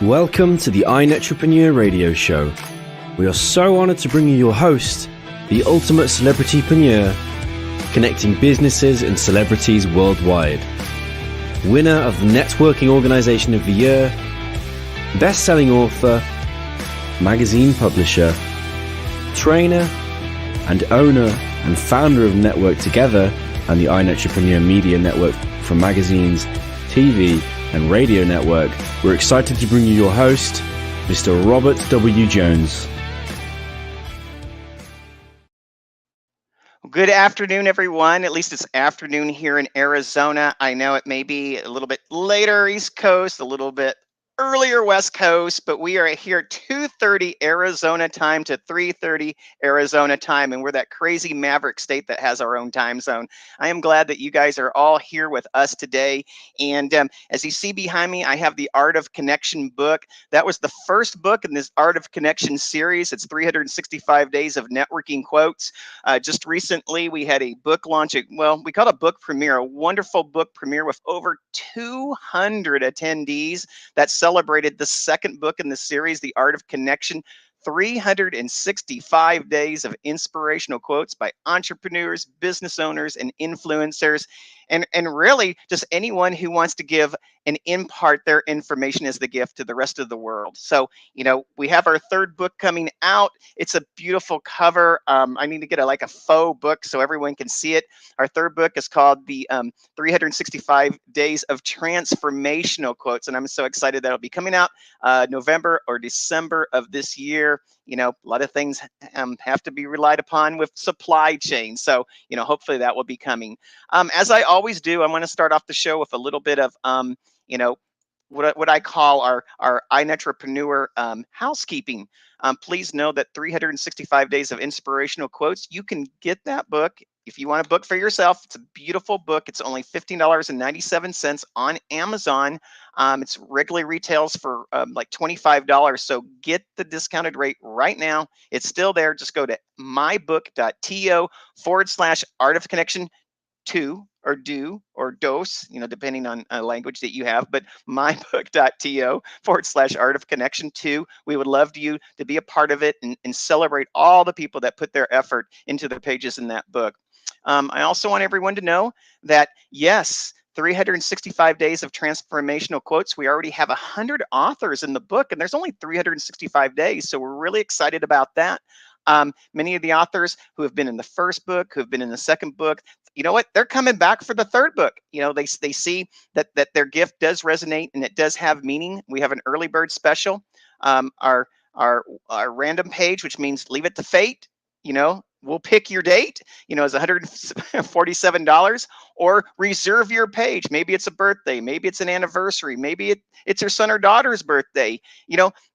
Welcome to the iNetrepreneur Radio Show. We are so honored to bring you your host, the ultimate celebritypreneur, connecting businesses and celebrities worldwide. Winner of the Networking Organization of the Year, best-selling author, magazine publisher, trainer, and owner and founder of Network Together and the iNetrepreneur Media Network from magazines, TV, and radio network. We're excited to bring you your host, Mr. Robert W. Jones. Good afternoon, everyone. At least it's afternoon here in Arizona. I know it may be a little bit later East Coast, a little bit earlier West Coast, but we are here at 2:30 Arizona time to 3:30 Arizona time, and we're that crazy maverick state that has our own time zone. I am glad that you guys are all here with us today. And as you see behind me, I have the Art of Connection book. That was the first book in this Art of Connection series. It's 365 Days of Networking Quotes. Just recently, we had a book launch. Well, we call it a book premiere, a wonderful book premiere with over 200 attendees that celebrated the second book in the series, The Art of Connection. 365 days of inspirational quotes by entrepreneurs, business owners, and influencers. And really just anyone who wants to give and impart their information as the gift to the rest of the world. So, we have our third book coming out. It's a beautiful cover. I need to get a faux book so everyone can see it. Our third book is called the 365 Days of Transformational Quotes. And I'm so excited that it'll be coming out November or December of this year. A lot of things have to be relied upon with supply chain. So, hopefully that will be coming. As I always do, I want to start off the show with a little bit of, what I call our iNetrepreneur housekeeping. Please know that 365 Days of Inspirational Quotes, you can get that book. If you want a book for yourself, it's a beautiful book. It's only $15.97 on Amazon. It's regularly retails for like $25. So get the discounted rate right now. It's still there. Just go to mybook.to/Art of Connection 2 or do or dose, depending on a language that you have, but mybook.to/Art of Connection 2. We would love you to be a part of it and celebrate all the people that put their effort into the pages in that book. I also want everyone to know that, yes, 365 Days of Transformational Quotes. We already have 100 authors in the book, and there's only 365 days. So we're really excited about that. Many of the authors who have been in the first book, who have been in the second book, you know what? They're coming back for the third book. They see that their gift does resonate and it does have meaning. We have an early bird special. Our random page, which means leave it to fate. We'll pick your date, is $147, or reserve your page. Maybe it's a birthday, maybe it's an anniversary, maybe it's your son or daughter's birthday.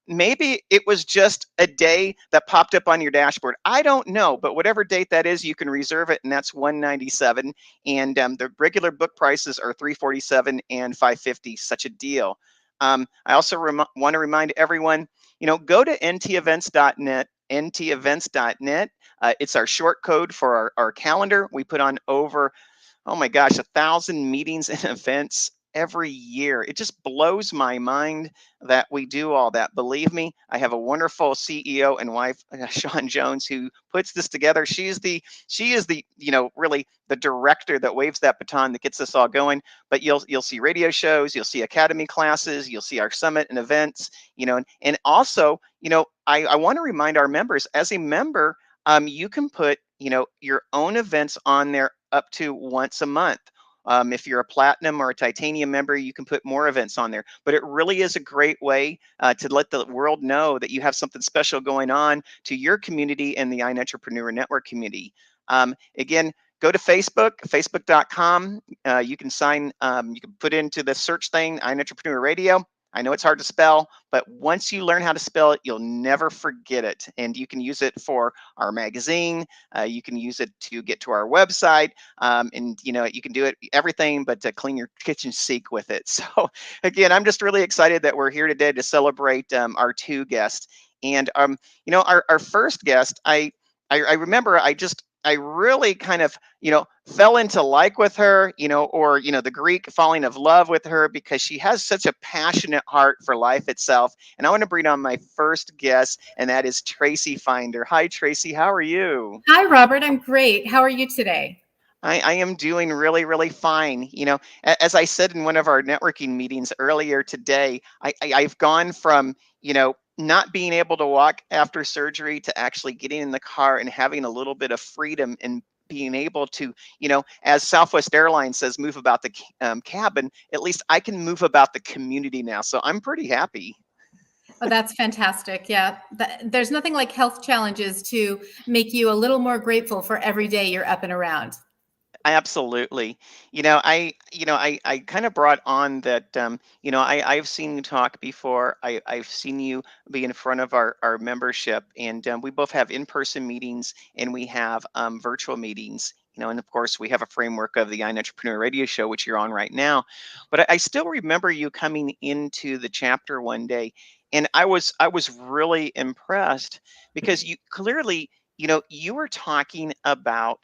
Maybe it was just a day that popped up on your dashboard. I don't know, but whatever date that is, you can reserve it, and that's $197. And the regular book prices are $347 and $550. Such a deal. I also want to remind everyone, go to ntevents.net. ntevents.net. It's our short code for our calendar. We put on over, 1,000 meetings and events every year. It just blows my mind that we do all that. Believe me, I have a wonderful CEO and wife, Sean Jones, who puts this together. She is the really the director that waves that baton that gets us all going. But you'll see radio shows, you'll see academy classes, you'll see our summit and events, and also, I want to remind our members, as a member, you can put, your own events on there up to once a month. If you're a platinum or a titanium member, you can put more events on there. But it really is a great way to let the world know that you have something special going on to your community and the iNetrepreneur Network community. Again, go to Facebook, facebook.com. You can you can put into the search thing, iNetrepreneur Radio. I know it's hard to spell, but once you learn how to spell it, you'll never forget it. And you can use it for our magazine. You can use it to get to our website. And you can do it everything but to clean your kitchen sink with it. So again, I'm just really excited that we're here today to celebrate our two guests. And our first guest, I remember I just I really kind of, fell into like with her, or, the Greek falling of love with her because she has such a passionate heart for life itself. And I want to bring on my first guest, and that is Tracy Finder. Hi, Tracy. How are you? Hi, Robert. I'm great. How are you today? I am doing really, really fine. As I said in one of our networking meetings earlier today, I've gone from, not being able to walk after surgery to actually getting in the car and having a little bit of freedom and being able to, as Southwest Airlines says, move about the cabin. At least I can move about the community now. So I'm pretty happy. Oh, that's fantastic. Yeah. There's nothing like health challenges to make you a little more grateful for every day you're up and around. Absolutely. I kind of brought on that, I've seen you talk before. I've seen you be in front of our membership, and we both have in-person meetings and we have virtual meetings, and of course we have a framework of the Entrepreneur Radio Show, which you're on right now. But I still remember you coming into the chapter one day, and I was really impressed because you clearly, you were talking about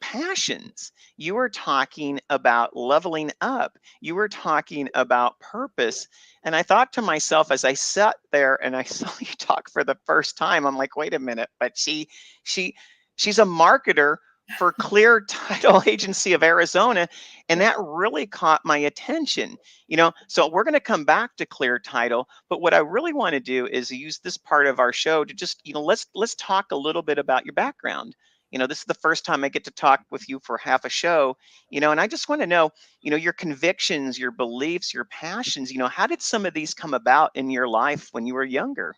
passions. You were talking about leveling up. You were talking about purpose. And I thought to myself as I sat there and I saw you talk for the first time, I'm like, wait a minute, but she she's a marketer for Clear Title Agency of Arizona. And that really caught my attention. So we're going to come back to Clear Title, but what I really want to do is use this part of our show to just, let's talk a little bit about your background. This is the first time I get to talk with you for half a show, and I just want to know, your convictions, your beliefs, your passions, how did some of these come about in your life when you were younger?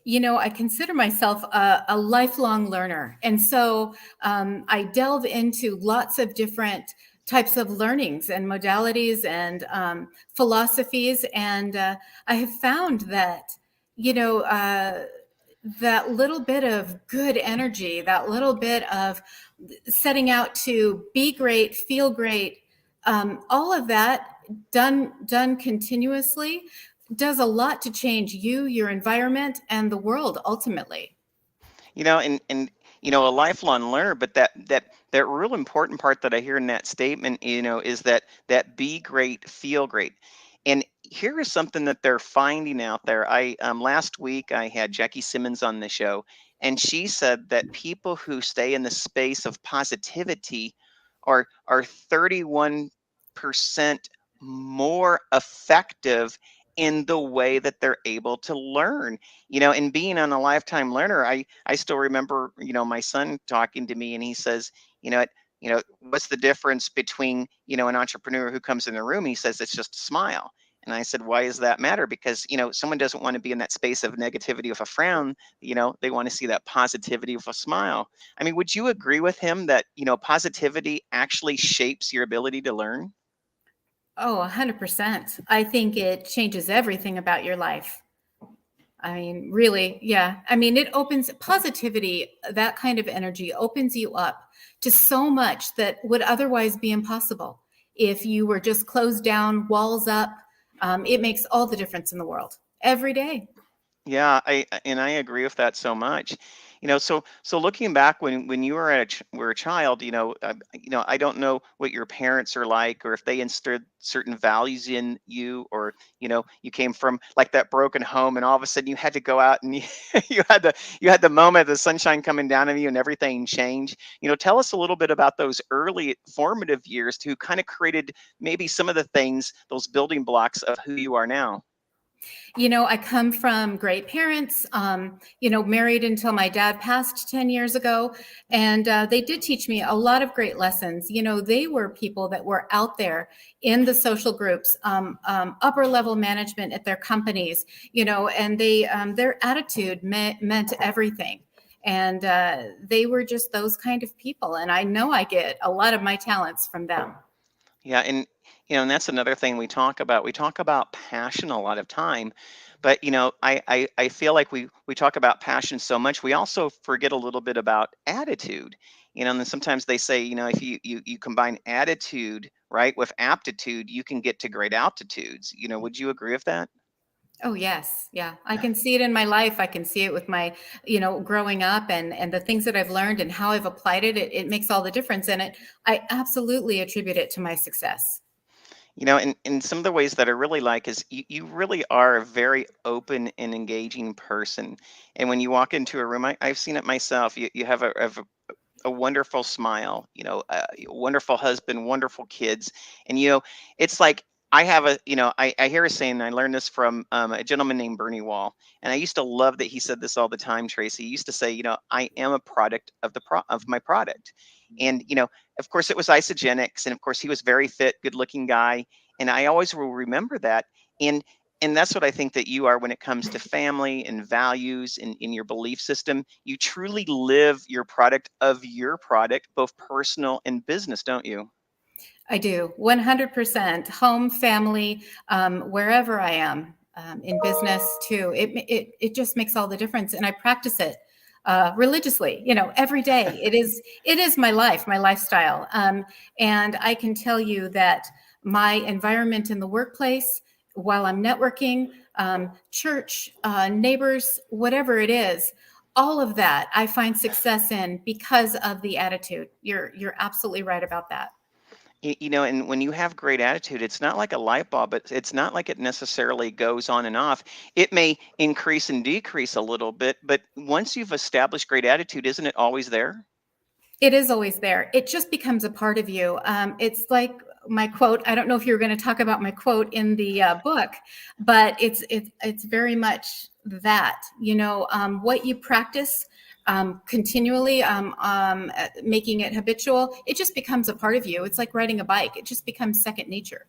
I consider myself a lifelong learner. And so I delve into lots of different types of learnings and modalities and philosophies. And I have found that, you know, uh, that little bit of good energy, that little bit of setting out to be great, feel great, all of that done continuously does a lot to change you, your environment, and the world ultimately. And a lifelong learner, but that real important part that I hear in that statement, is that be great, feel great. And here is something that they're finding out there. I last week I had Jackie Simmons on the show, and she said that people who stay in the space of positivity are 31% more effective in the way that they're able to learn. And being on a lifetime learner, I still remember, my son talking to me, and he says, what's the difference between, an entrepreneur who comes in the room? He says it's just a smile. And I said, why does that matter? Because, someone doesn't want to be in that space of negativity with a frown. They want to see that positivity with a smile. I mean, would you agree with him that, positivity actually shapes your ability to learn? Oh, 100%. I think it changes everything about your life. I mean, really, yeah. I mean, it opens positivity, that kind of energy opens you up to so much that would otherwise be impossible if you were just closed down, walls up. It makes all the difference in the world every day. Yeah, and I agree with that so much. So looking back when you were were a child, I don't know what your parents are like, or if they instilled certain values in you, or you came from like that broken home, and all of a sudden you had to go out and you had the moment of the sunshine coming down on you and everything changed. Tell us a little bit about those early formative years to kind of created maybe some of the things, those building blocks of who you are now. I come from great parents, married until my dad passed 10 years ago. And they did teach me a lot of great lessons. They were people that were out there in the social groups, upper level management at their companies, and their attitude meant everything. And they were just those kind of people. And I know I get a lot of my talents from them. Yeah, and that's another thing we talk about. We talk about passion a lot of time, but I feel like we talk about passion so much, we also forget a little bit about attitude. And then sometimes they say, if you combine attitude, right, with aptitude, you can get to great altitudes. Would you agree with that? Oh, yes. Yeah. I can see it in my life. I can see it with my, growing up and the things that I've learned and how I've applied it. It makes all the difference in it. I absolutely attribute it to my success. And some of the ways that I really like is you really are a very open and engaging person. And when you walk into a room, I've seen it myself. You have a wonderful smile, a wonderful husband, wonderful kids. And, it's like I have I hear a saying, and I learned this from a gentleman named Bernie Wall. And I used to love that he said this all the time, Tracy. He used to say, I am a product of of my product. And, of course, it was isogenics. And of course, he was very fit, good looking guy. And I always will remember that. And and that's what I think that you are when it comes to family and values and in your belief system. You truly live your product of your product, both personal and business, don't you? I do 100% home, family, wherever I am, in business too. It just makes all the difference, and I practice it religiously. Every day. It is my life, my lifestyle, and I can tell you that my environment in the workplace, while I'm networking, church, neighbors, whatever it is. All of that I find success in because of the attitude. You're absolutely right about that. And when you have great attitude, it's not like a light bulb, but it's not like it necessarily goes on and off. It may increase and decrease a little bit, but once you've established great attitude, isn't it always there? It is always there. It just becomes a part of you. It's like my quote. I don't know if you were going to talk about my quote in the book, but it's very much that. What you practice continually, making it habitual. It just becomes a part of you. It's like riding a bike. It just becomes second nature.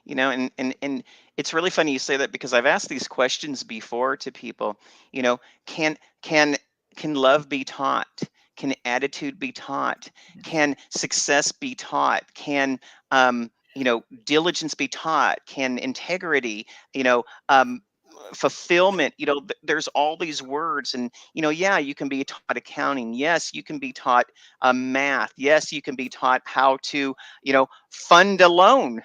And it's really funny you say that because I've asked these questions before to people. You know, can can can love be taught? Can attitude be taught? Can success be taught? Can diligence be taught? Can integrity, you know, um, fulfillment, there's all these words. And yeah, you can be taught accounting, yes, you can be taught math, yes, you can be taught how to fund a loan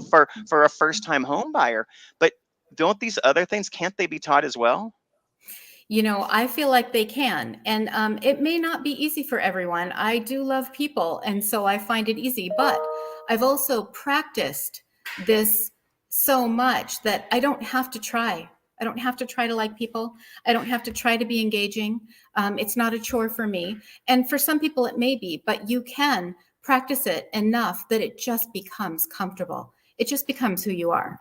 for a first time home buyer. But don't these other things, can't they be taught as well? I feel like they can. And it may not be easy for everyone. I do love people. And so I find it easy. But I've also practiced this so much that I don't have to try. I don't have to try to like people. I don't have to try to be engaging. It's not a chore for me. And for some people, it may be, but you can practice it enough that it just becomes comfortable. It just becomes who you are.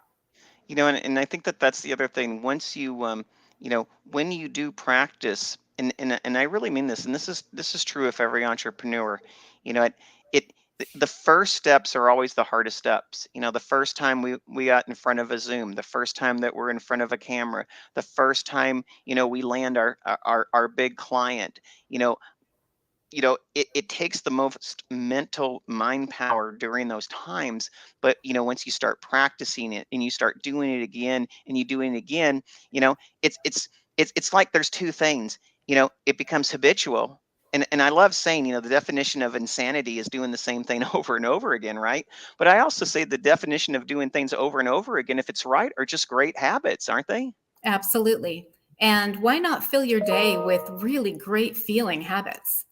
And I think that that's the other thing. Once when you do practice, and I really mean this, and this is true of every entrepreneur. You know, it the first steps are always the hardest steps. The first time we got in front of a Zoom, the first time that we're in front of a camera, the first time we land our big client. You know, it takes the most mental mind power during those times. But once you start practicing it and you start doing it again and you doing it again, you know it's like there's two things. It becomes habitual. And I love saying, the definition of insanity is doing the same thing over and over again, right? But I also say the definition of doing things over and over again, if it's right, are just great habits, aren't they? Absolutely. And why not fill your day with really great feeling habits?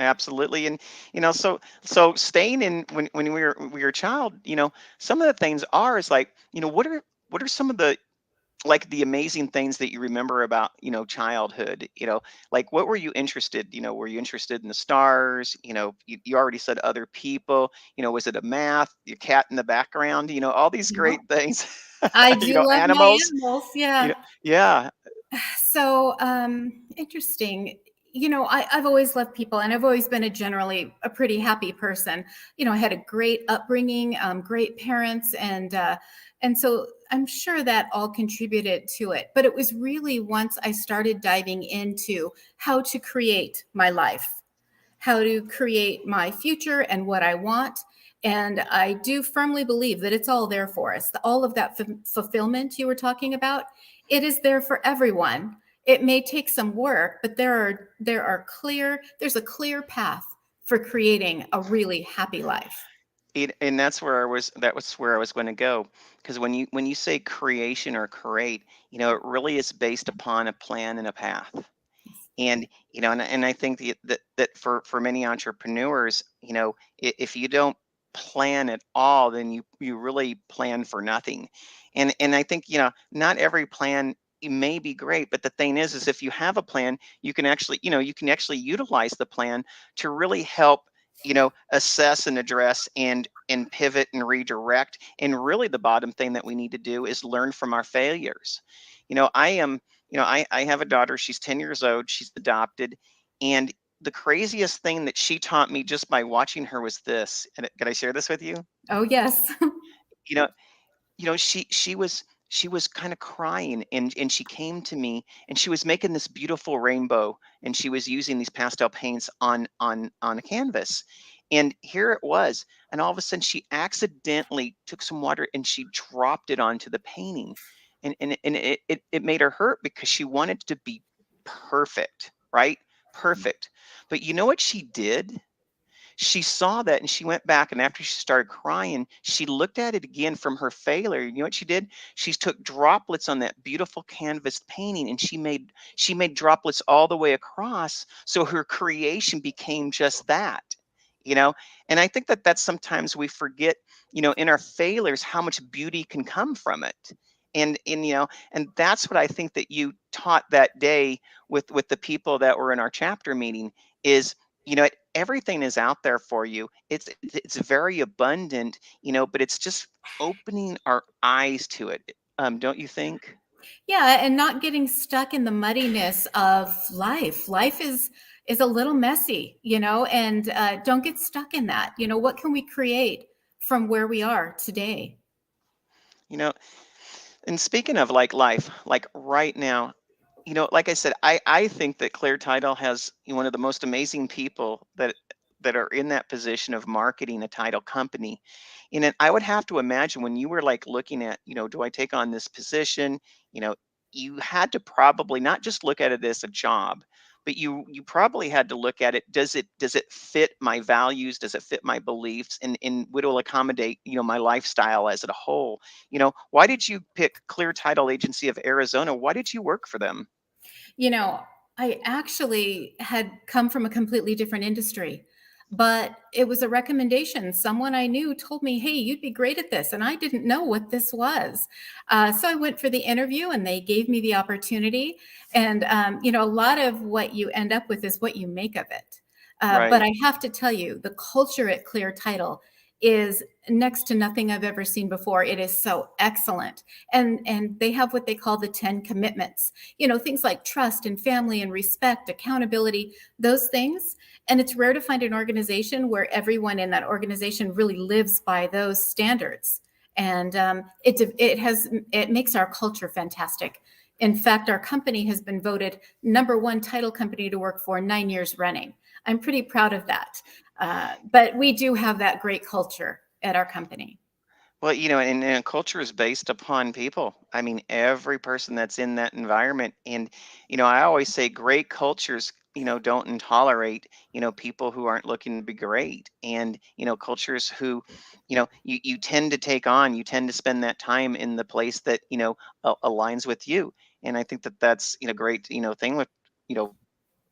Absolutely. And so staying in when we were a child, some of the things are is like, what are some of the, like, the amazing things that you remember about childhood? Like, what were you interested, were you interested in the stars? You already said other people. Was it a math, your cat in the background, all these great No. things. I do love my Animals. animals. Yeah. Yeah. So interesting. I've always loved people and I've always been generally a pretty happy person. I had a great upbringing, great parents, and so I'm sure that all contributed to it. But it was really once I started diving into how to create my life, how to create my future and what I want. And I do firmly believe that it's all there for us. All of that fulfillment you were talking about, it is there for everyone. It may take some work, but there's a clear path for creating a really happy life. And that's where that was where I was going to go. Because when you say creation or create, it really is based upon a plan and a path. And and I think that for many entrepreneurs, if you don't plan at all, then you really plan for nothing. And I think, not every plan may be great, but the thing is if you have a plan, you can actually utilize the plan to really help, assess and address and pivot and redirect. And really the bottom thing that we need to do is learn from our failures. I am I have a daughter. She's 10 years old. She's adopted. And the craziest thing that she taught me just by watching her was this. And could I share this with you? Oh, yes. You know, she was kind of crying, and she came to me, and she was making this beautiful rainbow, and she was using these pastel paints on a canvas. And here it was. And all of a sudden she accidentally took some water and she dropped it onto the painting. And it made her hurt because she wanted to be perfect, right? Perfect. But you know what she did? She saw that and she went back, and after she started crying, she looked at it again from her failure. You know what she did? She took droplets on that beautiful canvas painting, and she made droplets all the way across, so her creation became just that. You know, and I think that that's sometimes we forget, in our failures, how much beauty can come from it. And that's what I think that you taught that day with the people that were in our chapter meeting is, everything is out there for you. It's very abundant, but it's just opening our eyes to it. Don't you think? Yeah, and not getting stuck in the muddiness of life. Life is a little messy, and don't get stuck in that. What can we create from where we are today? You know, and speaking of like life, like right now, like I said, I think that Clear Title has one of the most amazing people that are in that position of marketing a title company. And then I would have to imagine when you were like looking at, do I take on this position? You know, you had to probably not just look at it as a job, but you probably had to look at it. Does it fit my values? Does it fit my beliefs? And would it accommodate, my lifestyle as a whole? Why did you pick Clear Title Agency of Arizona? Why did you work for them? You know, I actually had come from a completely different industry, but it was a recommendation. Someone I knew told me, "Hey, you'd be great at this." And I didn't know what this was. So I went for the interview and they gave me the opportunity. And, a lot of what you end up with is what you make of it. But Right. I have to tell you, the culture at Clear Title is next to nothing I've ever seen before. It is so excellent. And they have what they call the 10 commitments, things like trust and family and respect, accountability, those things. And it's rare to find an organization where everyone in that organization really lives by those standards. And it makes our culture fantastic. In fact, our company has been voted #1 title company to work for 9 years running. I'm pretty proud of that. But we do have that great culture at our company. Well, and culture is based upon people. I mean, every person that's in that environment. And, I always say great cultures, don't tolerate, people who aren't looking to be great. And, cultures who, you tend to spend that time in the place that, aligns with you. And I think that that's, great, thing with, you know,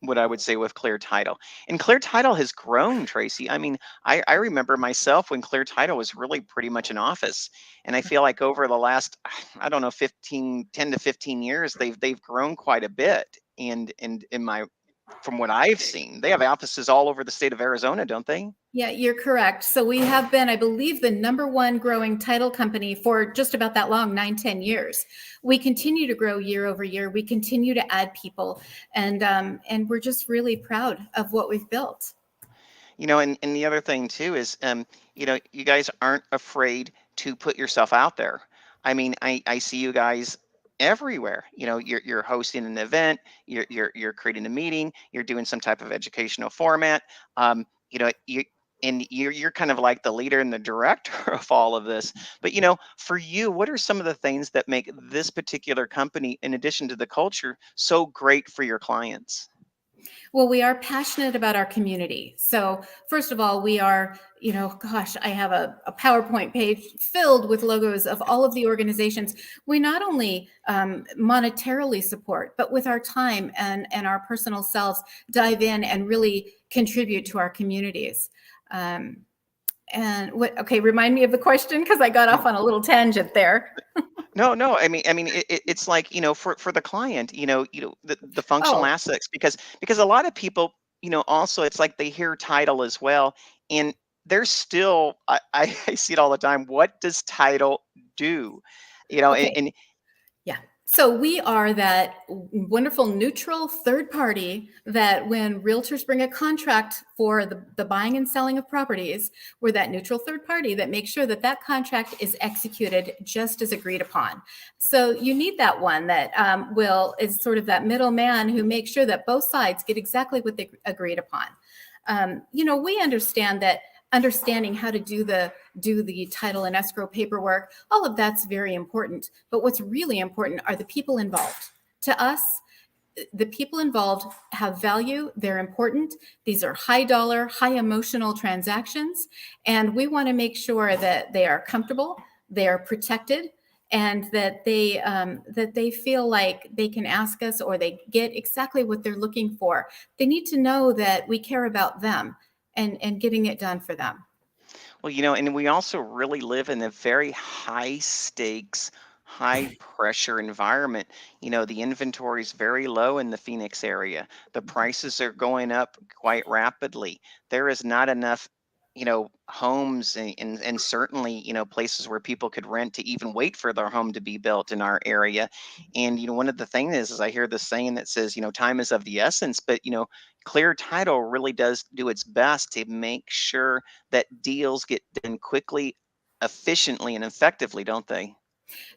what I would say with Clear Title. And Clear Title has grown, Tracy. I mean, I remember myself when Clear Title was really pretty much an office. And I feel like over the last, I don't know, 10 to 15 years, they've grown quite a bit. And in my from what I've seen, they have offices all over the state of Arizona, don't they? Yeah, you're correct. So we have been, I believe, the #1 growing title company for just about that long, 9, 10 years. We continue to grow year over year. We continue to add people, and we're just really proud of what we've built. And the other thing too is, you guys aren't afraid to put yourself out there. I mean, I see you guys everywhere. You're hosting an event, you're creating a meeting, you're doing some type of educational format. You're kind of like the leader and the director of all of this. But for you, what are some of the things that make this particular company, in addition to the culture, so great for your clients? Well, we are passionate about our community. So, first of all, we are, gosh, I have a PowerPoint page filled with logos of all of the organizations we not only monetarily support, but with our time and our personal selves dive in and really contribute to our communities. And okay, remind me of the question because I got off on a little tangent there. No. It's like, for the client, the functional Oh, aspects, because a lot of people, also it's like they hear title as well, and there's still, I see it all the time. What does title do? okay. And Yeah. So we are that wonderful neutral third party that when realtors bring a contract for the buying and selling of properties, we're that neutral third party that makes sure that that contract is executed just as agreed upon. So you need that one that is sort of that middleman who makes sure that both sides get exactly what they agreed upon. We understand that understanding how to do the title and escrow paperwork, all of that's very important. But what's really important are the people involved. To us, the people involved have value. They're important. These are high dollar, high emotional transactions. And we want to make sure that they are comfortable, they are protected, and that they feel like they can ask us or they get exactly what they're looking for. They need to know that we care about them and getting it done for them. Well, and we also really live in a very high stakes, high pressure environment. The inventory is very low in the Phoenix area. The prices are going up quite rapidly. There is not enough, homes and certainly, places where people could rent to even wait for their home to be built in our area. And, one of the things is I hear the saying that says, time is of the essence, but, Clear Title really does do its best to make sure that deals get done quickly, efficiently, and effectively, don't they?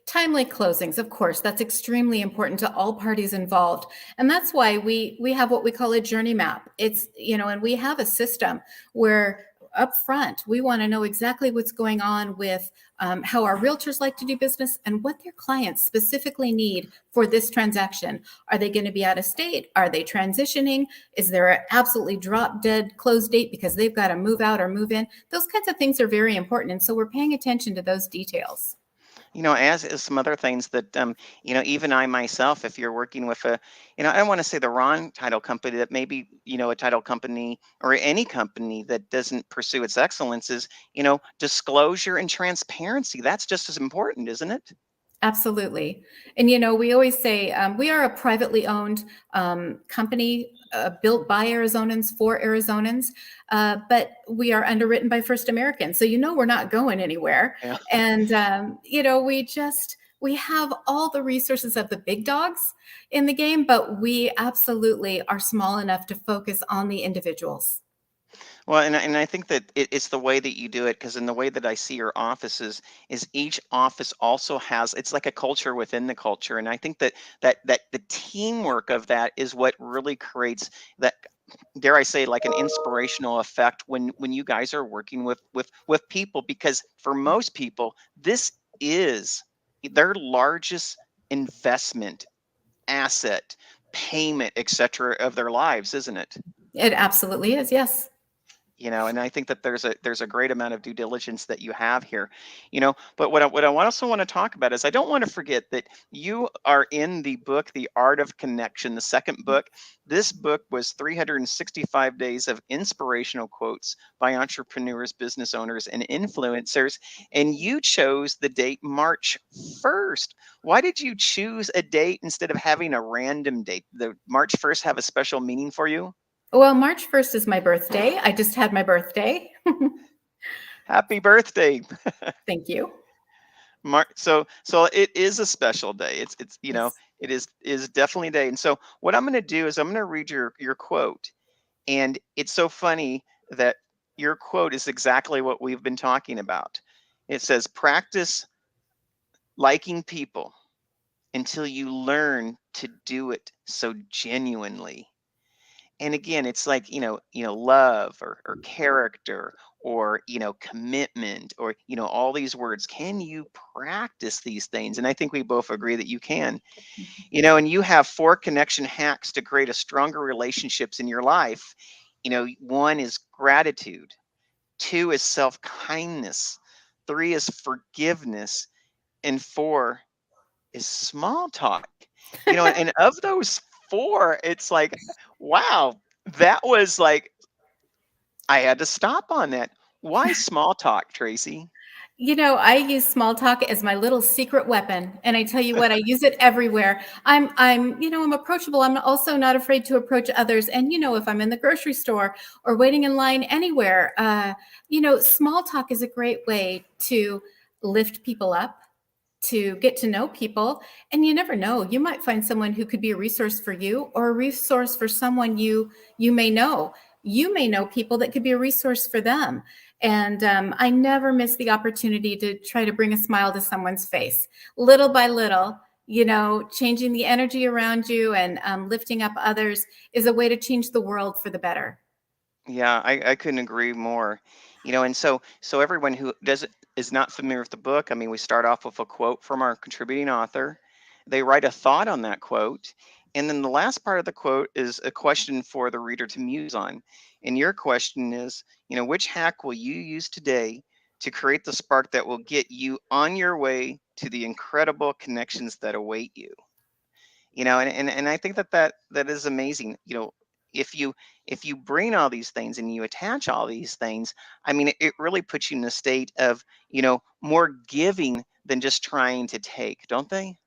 Timely closings, of course, that's extremely important to all parties involved. And that's why we have what we call a journey map. It's, and we have a system where up front, we want to know exactly what's going on with how our realtors like to do business and what their clients specifically need for this transaction. Are they going to be out of state? Are they transitioning? Is there an absolutely drop dead close date because they've got to move out or move in? Those kinds of things are very important. And so we're paying attention to those details. As some other things that, even I myself, if you're working with I don't want to say the wrong title company, that maybe, a title company or any company that doesn't pursue its excellences, disclosure and transparency, that's just as important, isn't it? Absolutely. And, we always say we are a privately owned company built by Arizonans for Arizonans, but we are underwritten by First American. So, we're not going anywhere. Yeah. And, we have all the resources of the big dogs in the game, but we absolutely are small enough to focus on the individuals. Well, and I think that it's the way that you do it, because in the way that I see your offices is each office also has, it's like a culture within the culture, and I think that the teamwork of that is what really creates that, dare I say, like an inspirational effect when you guys are working with people, because for most people this is their largest investment, asset, payment, etc. of their lives, isn't it? It absolutely is. Yes. And I think that there's a great amount of due diligence that you have here. But what I also want to talk about is, I don't want to forget that you are in the book The Art of Connection, the second book. This book was 365 days of inspirational quotes by entrepreneurs, business owners, and influencers, and you chose the date March 1st. Why did you choose a date instead of having a random date? The March 1st have a special meaning for you? Well, March 1st is my birthday. I just had my birthday. Happy birthday. Thank you. So it is a special day. It's Yes. it is definitely a day. And so what I'm going to do is I'm going to read your quote. And it's so funny that your quote is exactly what we've been talking about. It says, practice liking people until you learn to do it so genuinely. And again, it's like, love or character or, commitment, or, all these words. Can you practice these things? And I think we both agree that you can. And you have 4 connection hacks to create a stronger relationships in your life. One is gratitude, 2 is self-kindness, 3 is forgiveness, and 4 is small talk. And of those 4, it's like, wow, that was like, I had to stop on that. Why small talk, Tracy? I use small talk as my little secret weapon, and I tell you what, I use it everywhere. I'm approachable. I'm also not afraid to approach others. And if I'm in the grocery store or waiting in line anywhere, small talk is a great way to lift people up, to get to know people. And you never know, you might find someone who could be a resource for you, or a resource for someone you may know. You may know people that could be a resource for them. And I never miss the opportunity to try to bring a smile to someone's face, little by little. Changing the energy around you and lifting up others is a way to change the world for the better. Yeah, I couldn't agree more. And so everyone who doesn't is not familiar with the book, I mean, we start off with a quote from our contributing author. They write a thought on that quote, and then the last part of the quote is a question for the reader to muse on. And your question is, which hack will you use today to create the spark that will get you on your way to the incredible connections that await you? And I think that is amazing. If you bring all these things and you attach all these things, I mean, it really puts you in a state of, more giving than just trying to take, don't they?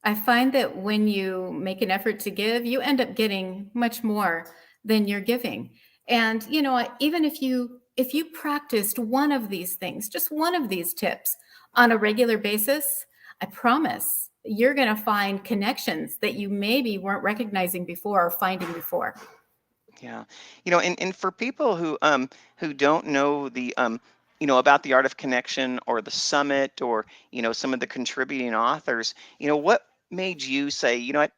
I find that when you make an effort to give, you end up getting much more than you're giving. And even if you practiced one of these things, just one of these tips on a regular basis, I promise you're going to find connections that you maybe weren't recognizing before or finding before. Yeah. And for people who don't know the about the art of connection or the summit, or some of the contributing authors, what made you say, what,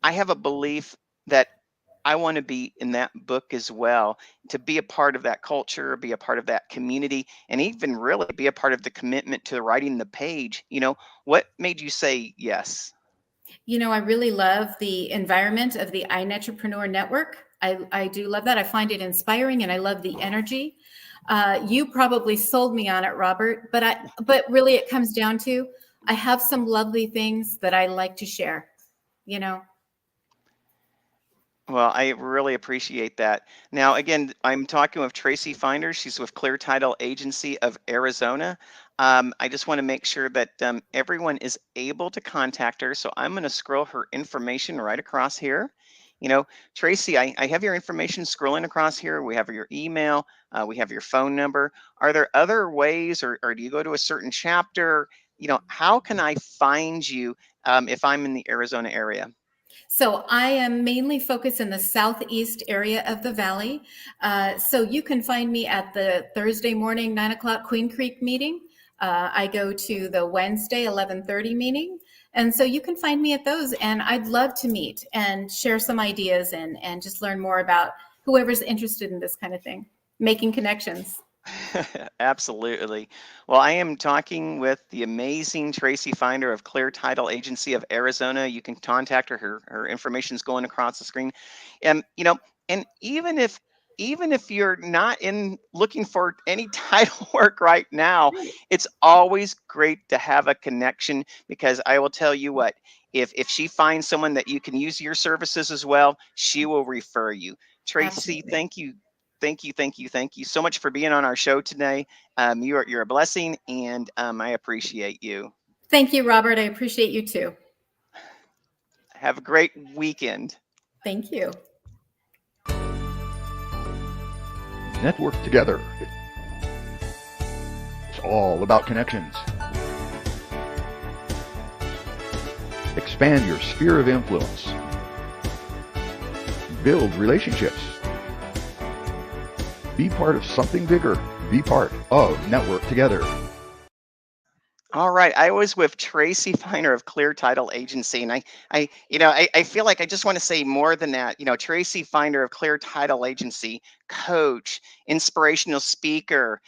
I have a belief that I want to be in that book as well, to be a part of that culture, be a part of that community, and even really be a part of the commitment to writing the page. What made you say yes? I really love the environment of the iNetrepreneur Network. I do love that. I find it inspiring, and I love the energy. You probably sold me on it, Robert, but really it comes down to, I have some lovely things that I like to share, you know. Well, I really appreciate that. Now, again, I'm talking with Tracy Finder. She's with Clear Title Agency of Arizona. I just want to make sure that everyone is able to contact her. So I'm going to scroll her information right across here. Tracy, I have your information scrolling across here. We have your email. We have your phone number. Are there other ways, or do you go to a certain chapter? How can I find you if I'm in the Arizona area? So I am mainly focused in the southeast area of the valley. So you can find me at the Thursday morning 9 o'clock Queen Creek meeting. I go to the Wednesday 11:30 meeting. And so you can find me at those, and I'd love to meet and share some ideas and just learn more about whoever's interested in this kind of thing, making connections. Absolutely. Well, I am talking with the amazing Tracy Finder of Clear Title Agency of Arizona. You can contact her. Her information's going across the screen. And and even if you're not in looking for any title work right now, it's always great to have a connection, because I will tell you what, if she finds someone that you can use your services as well, she will refer you. Tracy, Absolutely. thank you. Thank you so much for being on our show today. You're a blessing, and I appreciate you. Thank you, Robert. I appreciate you too. Have a great weekend. Thank you. Network together. It's all about connections. Expand your sphere of influence. Build relationships. Be part of something bigger. Be part of Network Together. All right, I was with Tracy Finder of Clear Title Agency, and I feel like I just want to say more than that. Tracy Finder of Clear Title Agency coach, inspirational speaker,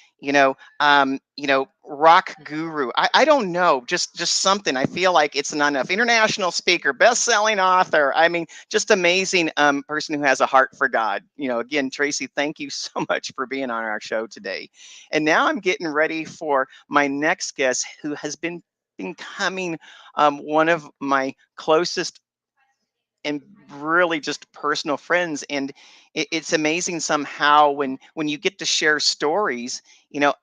rock guru. I don't know, just something. I feel like it's not enough. International speaker, best-selling author. I mean, just amazing person who has a heart for God. Again, Tracy, thank you so much for being on our show today. And now I'm getting ready for my next guest, who has been becoming one of my closest and really just personal friends. And it's amazing somehow when you get to share stories,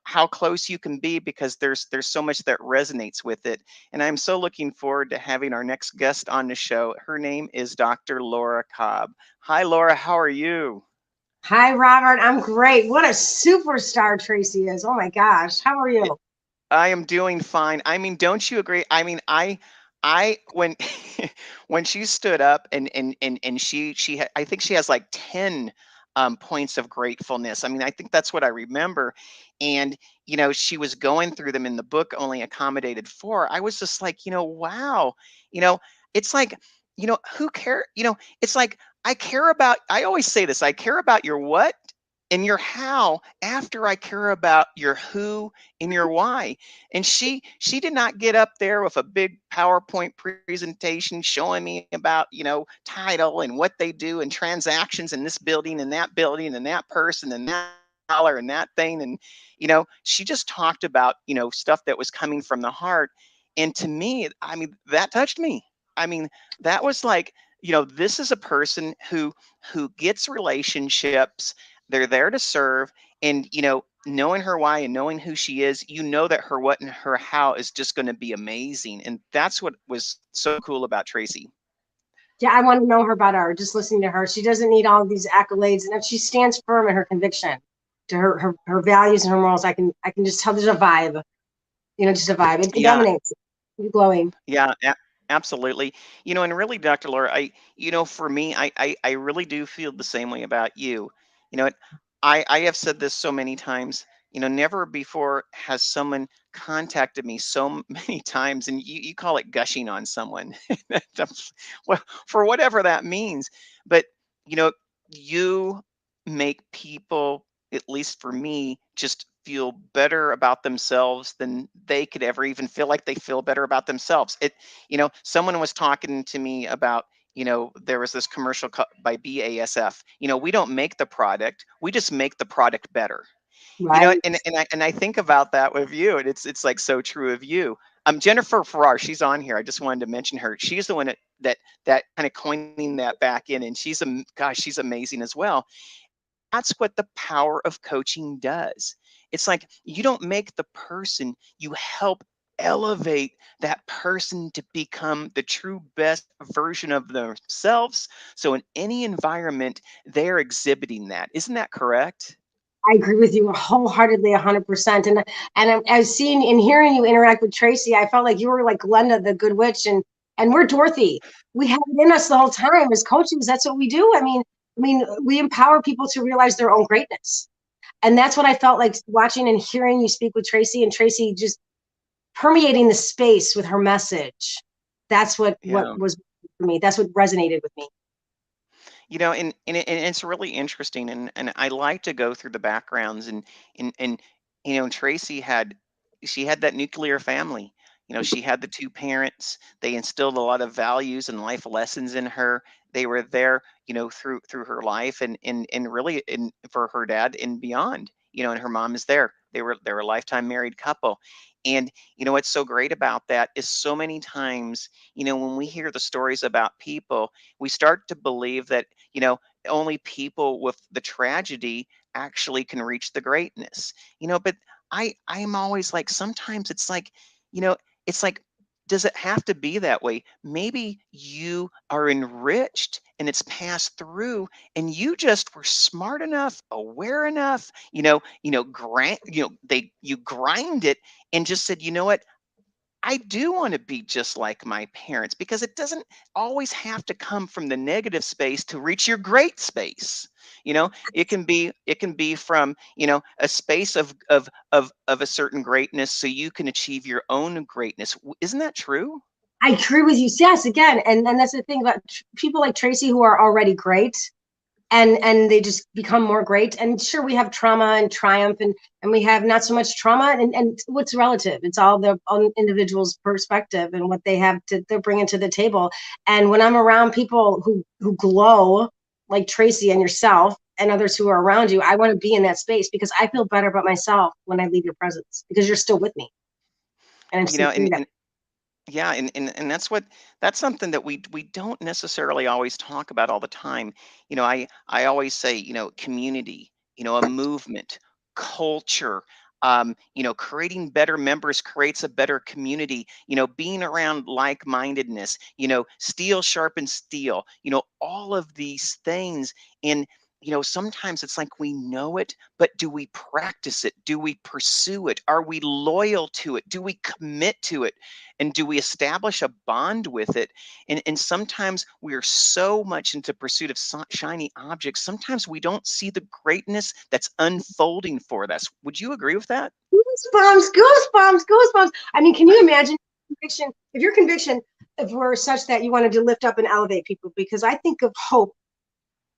how close you can be, because there's so much that resonates with it. And I'm so looking forward to having our next guest on the show. Her name is Dr. Laura Cobb. Hi, Laura. How are you? Hi, Robert. I'm great. What a superstar Tracy is. Oh my gosh. How are you? I am doing fine. I mean, don't you agree? I mean, I when when she stood up and I think she has like 10 points of gratefulness. I mean, I think that's what I remember. And she was going through them in the book, only accommodated four. I was just like, wow. You know, it's like, who care? It's like I always say this, I care about your what and your how after I care about your who and your why. And she did not get up there with a big PowerPoint presentation showing me about title and what they do and transactions in this building and that person and that dollar and that thing. And she just talked about stuff that was coming from the heart. And to me, I mean, that touched me. I mean, that was like, this is a person who gets relationships. They're there to serve. And knowing her why and knowing who she is, that her what and her how is just going to be amazing. And that's what was so cool about Tracy. Yeah, I want to know her better. Just listening to her. She doesn't need all of these accolades. And if she stands firm in her conviction to her values and her morals, I can just tell there's a vibe. Just a vibe. It Yeah. emanates. It's glowing. Yeah, absolutely. And really, Dr. Laura, for me, I really do feel the same way about you. You know, I have said this so many times. Never before has someone contacted me so many times, and you call it gushing on someone. Well, for whatever that means. But you know, you make people, at least for me, just feel better about themselves than they could ever even feel like they feel better about themselves. Someone was talking to me about, there was this commercial by BASF. We don't make the product, we just make the product better. Right. And I think about that with you, and it's like so true of you. Jennifer Farrar, she's on here. I just wanted to mention her. She's the one that kind of coining that back in, and she's amazing as well. That's what the power of coaching does. It's like you don't make the person, you help elevate that person to become the true best version of themselves. So in any environment, they're exhibiting that. Isn't that correct? I agree with you wholeheartedly, 100%. And I was seeing and hearing you interact with Tracy, I felt like you were like Glenda, the good witch, and we're Dorothy. We have it in us the whole time as coaches. That's what we do. I mean, we empower people to realize their own greatness. And that's what I felt like watching and hearing you speak with Tracy, and Tracy just permeating the space with her message. That's what was for me. That's what resonated with me. And it's really interesting, and I like to go through the backgrounds, and Tracy she had that nuclear family. She had the two parents. They instilled a lot of values and life lessons in her. They were there, through her life, and really for her dad and beyond. And her mom is there. They were a lifetime married couple. And what's so great about that is so many times, when we hear the stories about people, we start to believe that only people with the tragedy actually can reach the greatness. But I'm always like, sometimes it's like, you know it's like, does it have to be that way? Maybe you are enriched and it's passed through, and you just were smart enough, aware enough, you grind it and just said, you know what, I do want to be just like my parents, because it doesn't always have to come from the negative space to reach your great space. It can be from, a space of a certain greatness, so you can achieve your own greatness. Isn't that true? I agree with you. Yes, again, and that's the thing about people like Tracy who are already great. and they just become more great. And sure, we have trauma and triumph, and we have not so much trauma, and what's relative. It's all the individual's perspective and what they have to they're bringing to the table. And when I'm around people who glow like Tracy and yourself and others who are around you, I want to be in that space because I feel better about myself when I leave your presence because you're still with me, and I'm You know, still through that. yeah, and that's something that we don't necessarily always talk about all the time. I always say, community, a movement, culture, creating better members creates a better community, being around like-mindedness, steel sharpens steel, all of these things. And sometimes it's like we know it, but do we practice it? Do we pursue it? Are we loyal to it? Do we commit to it? And do we establish a bond with it? And sometimes we are so much into pursuit of shiny objects, sometimes we don't see the greatness that's unfolding for us. Would you agree with that? Goosebumps, goosebumps, goosebumps. I mean, can you imagine conviction? If your conviction, if we're such that you wanted to lift up and elevate people, because I think of hope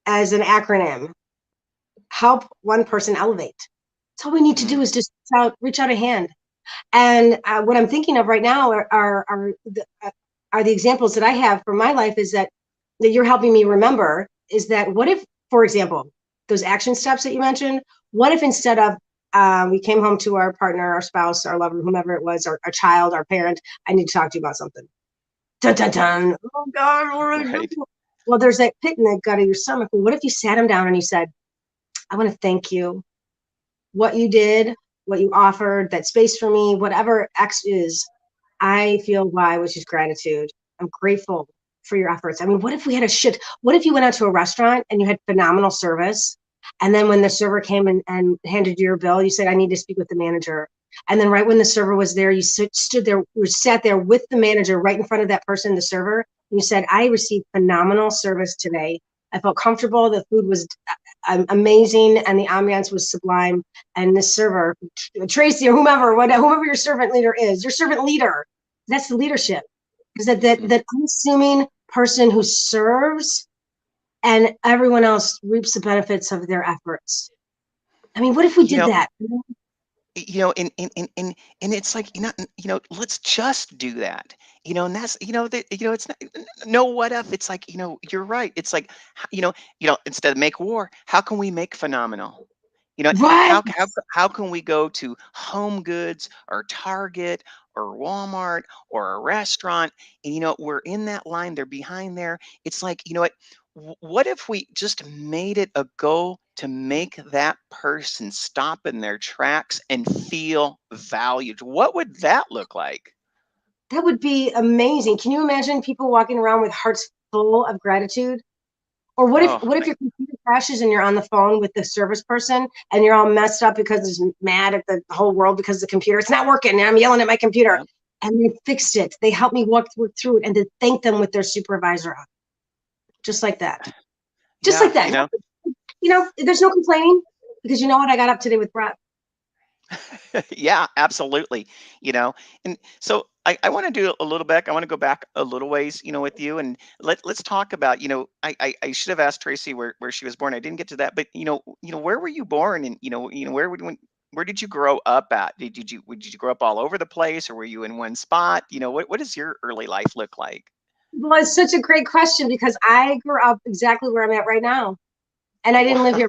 as an acronym, help one person elevate. So all we need to do is just reach out a hand. And what I'm thinking of right now are the examples that I have from my life is that you're helping me remember is that what if, for example, those action steps that you mentioned, what if instead of we came home to our partner, our spouse, our lover, whomever it was, our child, our parent, I need to talk to you about something. Dun, dun, dun. Oh God, what do I Right. do? Well, there's that pit in the gut of your stomach. Well, what if you sat him down and you said, I want to thank you. What you did, what you offered, that space for me, whatever X is, I feel Y, which is gratitude. I'm grateful for your efforts. I mean, what if we had a shift? What if you went out to a restaurant and you had phenomenal service? And then when the server came and handed you your bill, you said, I need to speak with the manager. And then right when the server was there, you stood there, you sat there with the manager right in front of that person, the server. And you said, I received phenomenal service today. I felt comfortable. The food was amazing and the ambiance was sublime. And this server, Tracy or whoever your servant leader is, your servant leader, that's the leadership. Is that unassuming person who serves and everyone else reaps the benefits of their efforts. I mean, what if we you did know that? and it's like, let's just do that, and that's, it's not no what if. It's like, you're right. It's like, instead of make war, how can we make phenomenal? Right. How can we go to Home Goods or Target or Walmart or a restaurant, and we're in that line, they're behind there. It's like, what if we just made it a goal to make that person stop in their tracks and feel valued? What would that look like? That would be amazing. Can you imagine people walking around with hearts full of gratitude? Or what if Oh, your computer crashes and you're on the phone with the service person and you're all messed up because it's mad at the whole world because the computer, it's not working and I'm yelling at my computer. yeah, And they fixed it. They helped me work through it and to thank them with their supervisor. Just like that. Just yeah, like that. There's no complaining because you know what? I got up today with breath. yeah, absolutely. And so I want to do a little back. I want to go back a little ways, with you, and let's talk about, I should have asked Tracy where she was born. I didn't get to that, but where were you born, and where did you grow up at? Did you grow up all over the place, or were you in one spot? What does your early life look like? Well, it's such a great question because I grew up exactly where I'm at right now. And I didn't live Wow. here.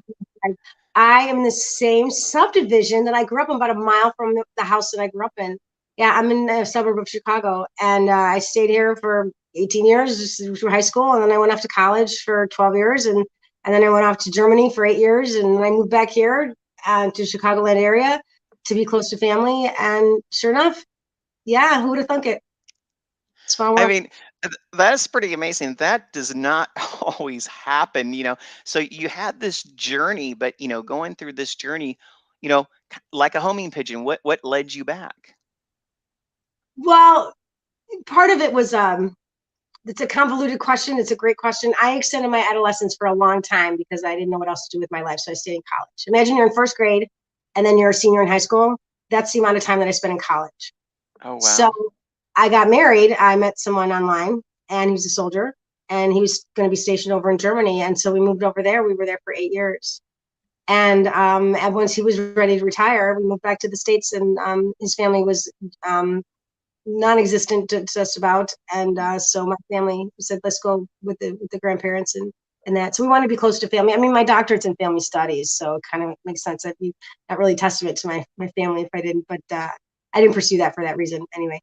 I am in the same subdivision that I grew up in, about a mile from the house that I grew up in. Yeah, I'm in a suburb of Chicago, and I stayed here for 18 years just through high school, and then I went off to college for 12 years, and then I went off to Germany for 8 years, and then I moved back here to Chicagoland area to be close to family. And sure enough, yeah, who would have thunk it? Small I world. mean, that's pretty amazing. That does not always happen. So you had this journey, but going through this journey, like a homing pigeon, what led you back? Well, part of it was it's a convoluted question. It's a great question. I extended my adolescence for a long time because I didn't know what else to do with my life. So I stayed in college. Imagine you're in first grade and then you're a senior in high school. That's the amount of time that I spent in college. Oh, So wow. I got married. I met someone online and he was a soldier. and he was going to be stationed over in Germany. And so we moved over there. We were there for 8 years. And once he was ready to retire, we moved back to the States, and his family was non-existent just about. And so my family said, let's go with the grandparents and that. So we want to be close to family. I mean, my doctorate's in family studies, so it kind of makes sense. I'd be not really testament to my family if I didn't, but I didn't pursue that for that reason anyway.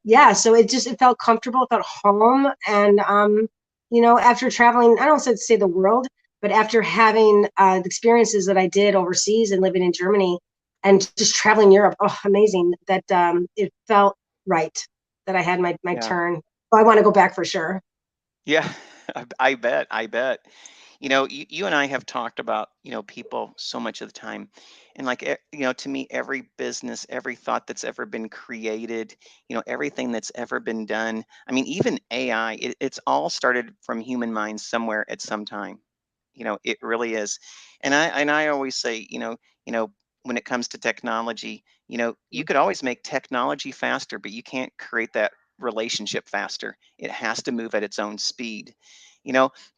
Yeah, so it felt comfortable, it felt home. And after traveling, I don't say the world, but after having the experiences that I did overseas and living in Germany and just traveling Europe, amazing, that it felt right that I had my turn. So I want to go back for sure. Yeah, I bet. You and I have talked about, people so much of the time. And like, to me, every business, every thought that's ever been created, everything that's ever been done. I mean, even AI, it's all started from human minds somewhere at some time. It really is. And I always say, when it comes to technology, you could always make technology faster, but you can't create that relationship faster. It has to move at its own speed.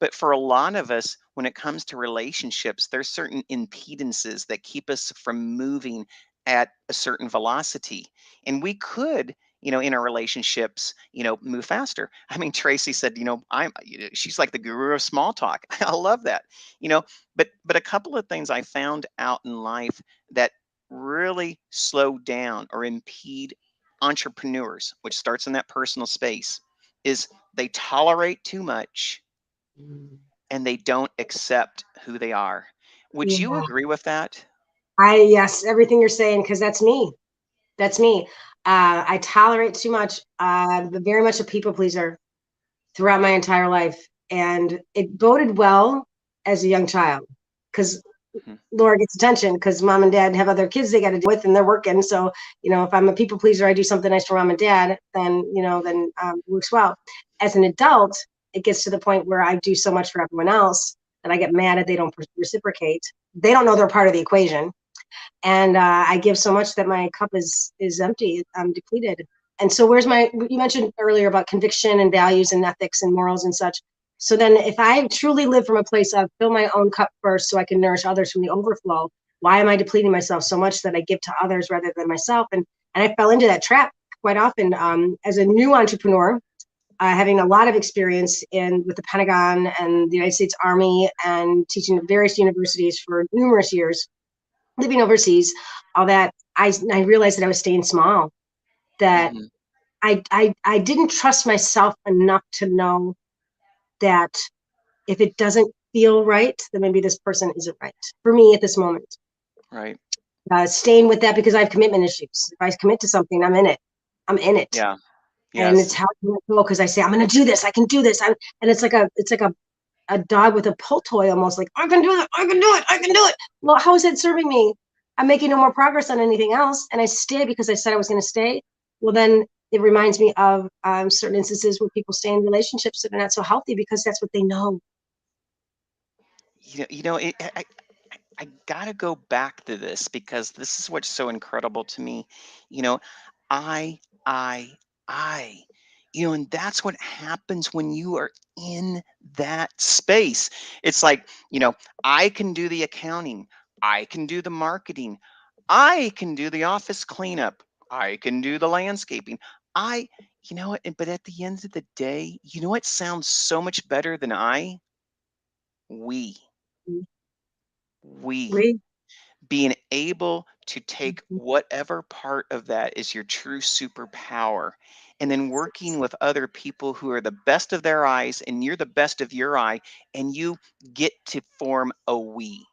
But for a lot of us, when it comes to relationships, there's certain impedances that keep us from moving at a certain velocity. And we could, in our relationships, move faster. I mean, Tracy said, she's like the guru of small talk. I love that. But a couple of things I found out in life that really slow down or impede entrepreneurs, which starts in that personal space, is they tolerate too much and they don't accept who they are. Would you Yeah. agree with that? Yes, everything you're saying, because that's me. That's me. I tolerate too much. Very much a people pleaser throughout my entire life. And it boded well as a young child because Mhm. Laura gets attention because mom and dad have other kids they got to deal with and they're working. So, if I'm a people pleaser, I do something nice for mom and dad, then it works well. As an adult, it gets to the point where I do so much for everyone else that I get mad if they don't reciprocate. They don't know they're part of the equation. And I give so much that my cup is empty. I'm depleted. And so you mentioned earlier about conviction and values and ethics and morals and such. So then if I truly live from a place of fill my own cup first so I can nourish others from the overflow, why am I depleting myself so much that I give to others rather than myself? And I fell into that trap quite often as a new entrepreneur, having a lot of experience with the Pentagon and the United States Army and teaching at various universities for numerous years, living overseas, all that. I realized that I was staying small, that Mhm. I didn't trust myself enough to know that if it doesn't feel right, then maybe this person isn't right for me at this moment. Right. Staying with that because I have commitment issues. If I commit to something, I'm in it. I'm in it. Yeah. And it's Yes. how I go because I say I'm going to do this. I can do this. And it's like a dog with a pull toy, almost like I can do it. I can do it. I can do it. Well, how is that serving me? I'm making no more progress on anything else, and I stay because I said I was going to stay. Well, then it reminds me of certain instances where people stay in relationships that are not so healthy because that's what they know. I gotta go back to this because this is what's so incredible to me. You know, I, I, I, and that's what happens when you are in that space. It's like, I can do the accounting, I can do the marketing, I can do the office cleanup, I can do the landscaping. I, but at the end of the day, what sounds so much better than I? We, we. We, Being able to take whatever part of that is your true superpower and then working with other people who are the best of their eyes and you're the best of your eye and you get to form a we,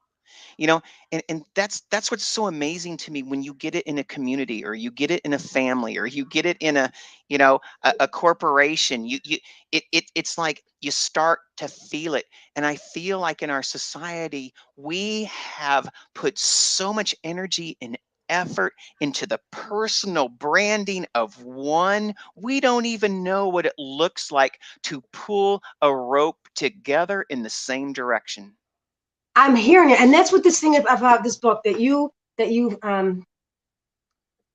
you know and that's what's so amazing to me when you get it in a community or you get it in a family or you get it in a corporation. It's like you start to feel it. And I feel like in our society we have put so much energy and effort into the personal branding of one. We don't even know what it looks like to pull a rope together in the same direction. I'm hearing it, and that's what this thing about this book that you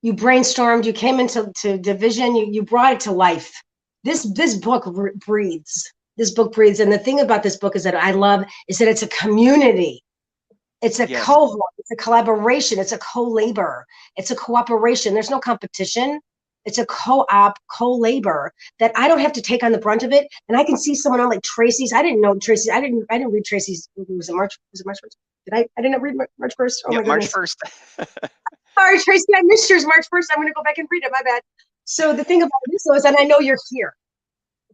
brainstormed, you came into the vision, you brought it to life. This book breathes. This book breathes. And the thing about this book is that I love is that it's a community. It's a Yes. cohort. It's a collaboration. It's a co-labor. It's a cooperation. There's no competition. It's a co-op, co-labor that I don't have to take on the brunt of it. And I can see someone on like Tracy's. I didn't know Tracy. I didn't read Tracy's. Was it March? Was it March 1st? I didn't read March 1st. Oh Yeah, my March goodness. 1st. Sorry, Tracy. I missed yours March 1st. I'm going to go back and read it. My bad. So the thing about this though is that I know you're here.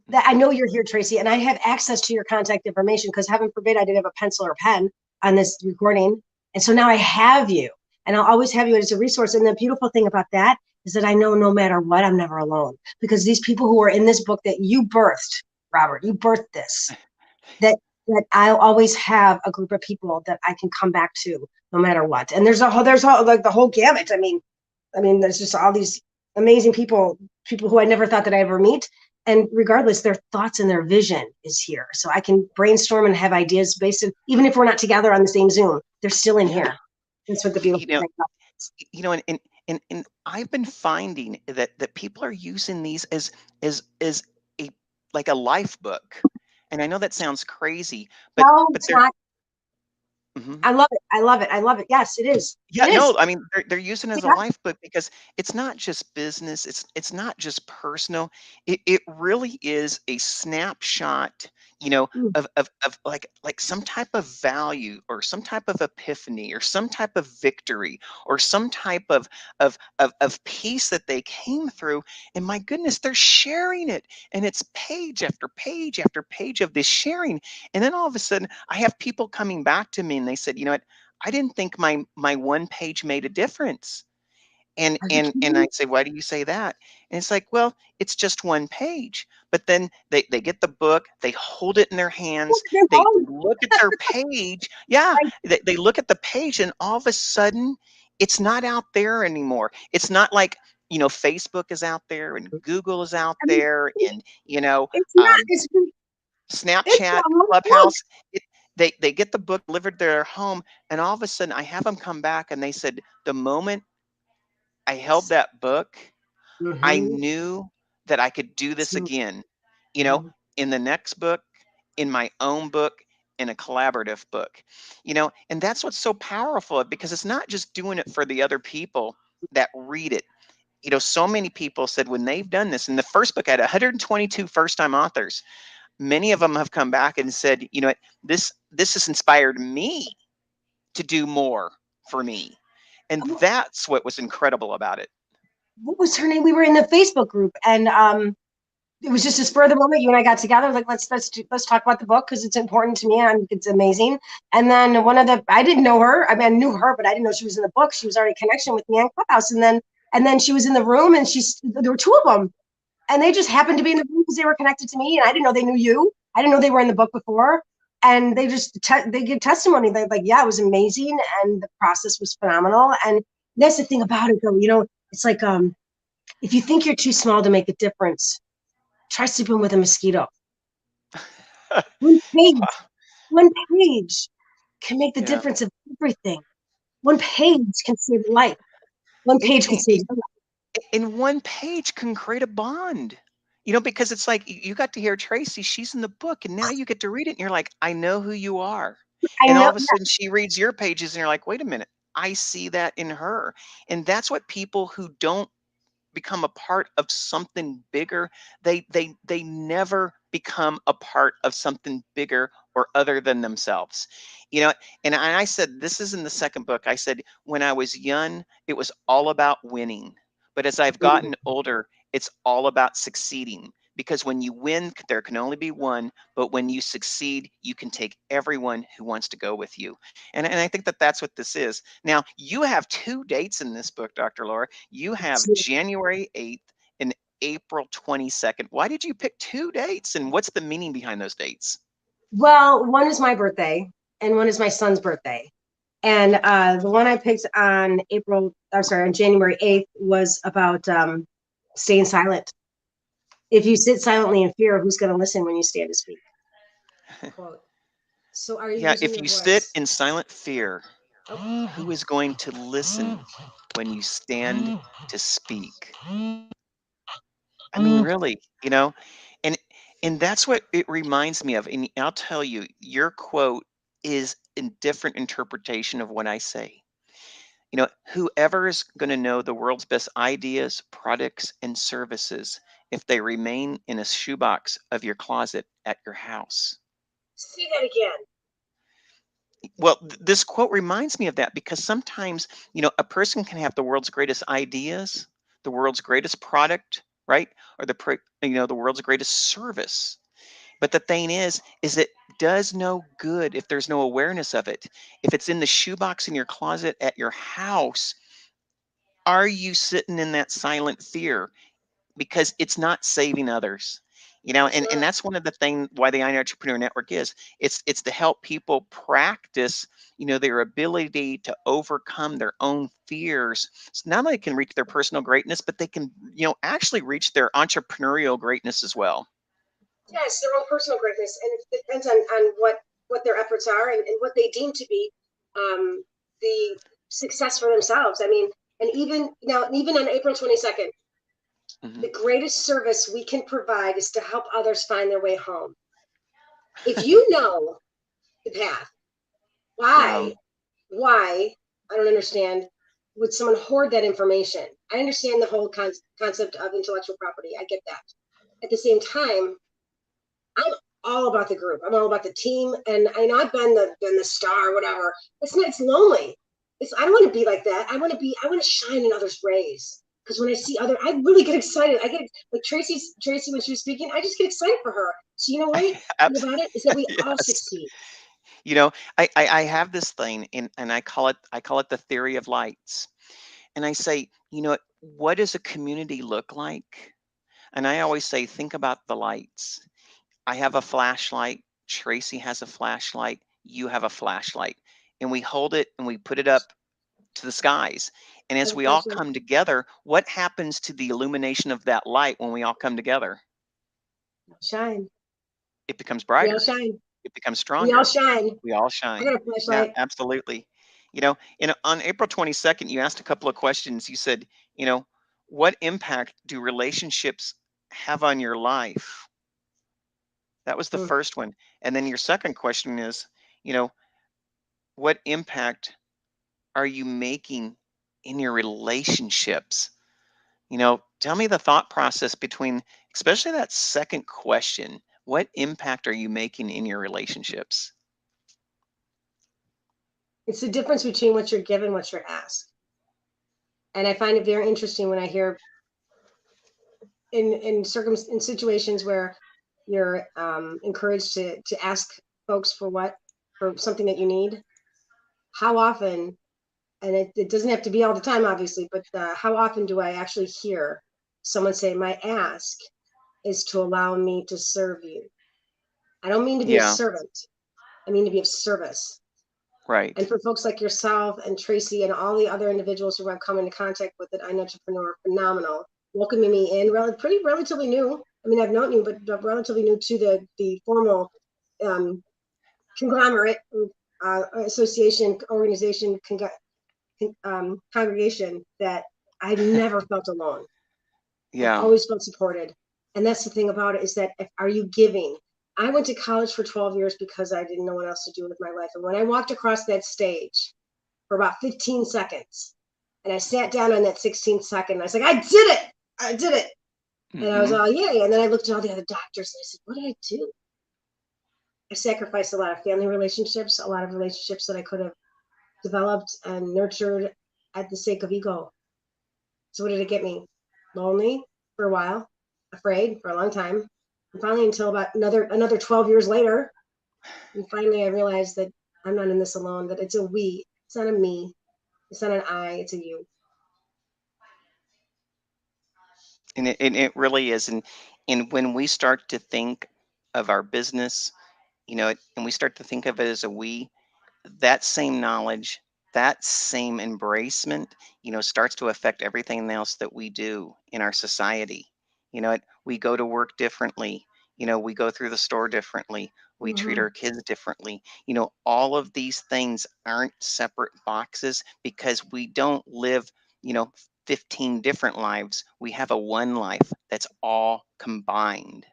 That I know you're here, Tracy, and I have access to your contact information because heaven forbid I didn't have a pencil or pen on this recording. And so now I have you, and I'll always have you as a resource. And the beautiful thing about that is that I know no matter what, I'm never alone because these people who are in this book that you birthed, Robert, you birthed this, that I'll always have a group of people that I can come back to no matter what. And there's like the whole gamut. I mean, there's just all these amazing people who I never thought that I ever meet. And regardless, their thoughts and their vision is here. So I can brainstorm and have ideas based on, even if we're not together on the same Zoom, they're still in here. That's what the beautiful thing about it. And I've been finding that people are using these as a like a life book. And I know that sounds crazy, but No, it's not. Mhm. I love it. I love it. I love it. Yes, it is. Yeah, It is. no, I mean they're using it as a Yeah. life book because it's not just business, it's not just personal. It really is a snapshot, Mm. of like some type of value or some type of epiphany or some type of victory or some type of peace that they came through. And my goodness, they're sharing it. And it's page after page after page of this sharing. And then all of a sudden I have people coming back to me and they said, you know what? I didn't think my one page made a difference. And Are you and kidding and me? I say, why do you say that? And it's like, well, it's just one page. But then they get the book, they hold it in their hands, they look at their page. Yeah, Like, they look at the page, and all of a sudden, it's not out there anymore. It's not like, Facebook is out there and Google is out I mean, there and, it's not. um, It's Snapchat, not. Clubhouse. They get the book delivered to their home, and all of a sudden, I have them come back, and they said, the moment I held that book, I Mm-hmm. knew that I could do this again. You know, in the next book, in my own book, in a collaborative book. And that's what's so powerful because it's not just doing it for the other people that read it. So many people said when they've done this, in the first book, I had 122 first-time authors. Many of them have come back and said, you know what, this has inspired me to do more for me. And that's what was incredible about it. What was her name? We were in the Facebook group, and it was just a spur of the moment. You and I got together, like let's talk about the book because it's important to me and it's amazing. And then I didn't know her. I mean, I knew her, but I didn't know she was in the book. She was already a connection with me on Clubhouse, and then she was in the room, and there were two of them, and they just happened to be in the room because they were connected to me, and I didn't know they knew you. I didn't know they were in the book before, and they just they give testimony. They're like, yeah, it was amazing, and the process was phenomenal. And that's the thing about it, though. It's like if you think you're too small to make a difference, try sleeping with a mosquito. One page, one page can make the Yeah. difference of everything. One page can save life. One It, page can save life. in one page can create a bond. Because it's like you got to hear Tracy, she's in the book, and now you get to read it, and you're like, I know who you are. I And all know. of a sudden she reads your pages, and you're like, wait a minute, I see that in her. And that's what people who don't become a part of something bigger, they never become a part of something bigger or other than themselves. And I said this is in the second book. I said when I was young it was all about winning, but as I've gotten older it's all about succeeding, because when you win there can only be one, but when you succeed you can take everyone who wants to go with you. And I think that that's what this is. Now you have two dates in this book, Dr. Laura. You have January 8th and April 22nd. Why did you pick two dates, and what's the meaning behind those dates? Well, one is my birthday and one is my son's birthday. And the one I picked on January 8th was about staying silent. If you sit silently in fear, who's going to listen when you stand to speak? Quote. So are you Yeah, using if your you sit voice? in silent fear, who is going to listen when you stand to speak? I mean, really, and And that's what it reminds me of. And I'll tell you, your quote is a different interpretation of what I say. Whoever is going to know the world's best ideas, products, and services if they remain in a shoebox of your closet at your house. Say that again. Well, this quote reminds me of that because sometimes, a person can have the world's greatest ideas, the world's greatest product, right? Or the world's greatest service. But the thing is it does no good if there's no awareness of it. If it's in the shoebox in your closet at your house, are you sitting in that silent fear? Because it's not saving others. And that's one of the things why the Entrepreneur Network is. It's to help people practice, their ability to overcome their own fears. So not only can reach their personal greatness, but they can, actually reach their entrepreneurial greatness as well. Yes, their own personal greatness, and it depends on what their efforts are and what they deem to be the success for themselves. I mean, and even now, even on April 22nd, the greatest service we can provide is to help others find their way home. If you know the path, why I don't understand, would someone hoard that information? I understand the whole concept of intellectual property. I get that. At the same time, I'm all about the group. I'm all about the team. And I know I've been the star, whatever. It's lonely. I don't want to be like that. I want to shine in others' rays. Because when I see I really get excited. I get like Tracy when she was speaking, I just get excited for her. So you know what? About it is that we all Yes. succeed. I have this thing and I call it the theory of lights. And I say, what does a community look like? And I always say, think about the lights. I have a flashlight. Tracy has a flashlight. You have a flashlight. And we hold it and we put it up to the skies. And as we all come together, what happens to the illumination of that light when we all come together? Shine. It becomes brighter. We all shine. It becomes stronger. We all shine. We all I shine. got a flashlight. Yeah, absolutely. On April 22nd, you asked a couple of questions. You said, what impact do relationships have on your life? That was the first one. And then your second question is, what impact are you making in your relationships? Tell me the thought process between, especially that second question. What impact are you making in your relationships? It's the difference between what you're given, what you're asked. And I find it very interesting when I hear in situations where you're encouraged to ask folks for something that you need. How often, and it doesn't have to be all the time, obviously, but how often do I actually hear someone say, my ask is to allow me to serve you? I don't mean to be a servant. I mean to be of service. Right. And for folks like yourself and Tracy and all the other individuals who I've come into contact with at Entrepreneur, phenomenal. Welcoming me in, relatively new. I mean, I've known you, but relatively new to the formal conglomerate, association, organization, congregation that I've never felt alone. Yeah. I've always felt supported. And that's the thing about it, is that are you giving? I went to college for 12 years because I didn't know what else to do with my life. And when I walked across that stage for about 15 seconds, and I sat down on that 16th second, I was like, I did it. I did it. And I was all, yay. And then I looked at all the other doctors and I said, what did I do? I sacrificed a lot of family relationships, a lot of relationships that I could have developed and nurtured at the sake of ego. So what did it get me? Lonely for a while, afraid for a long time. And finally, until about another 12 years later, and finally I realized that I'm not in this alone, that it's a we. It's not a me. It's not an I, it's a you. And it really is. And when we start to think of our business, and we start to think of it as a we, that same knowledge, that same embracement, starts to affect everything else that we do in our society. We go to work differently. We go through the store differently. We treat our kids differently. All of these things aren't separate boxes because we don't live, 15 different lives. We have a one life that's all combined.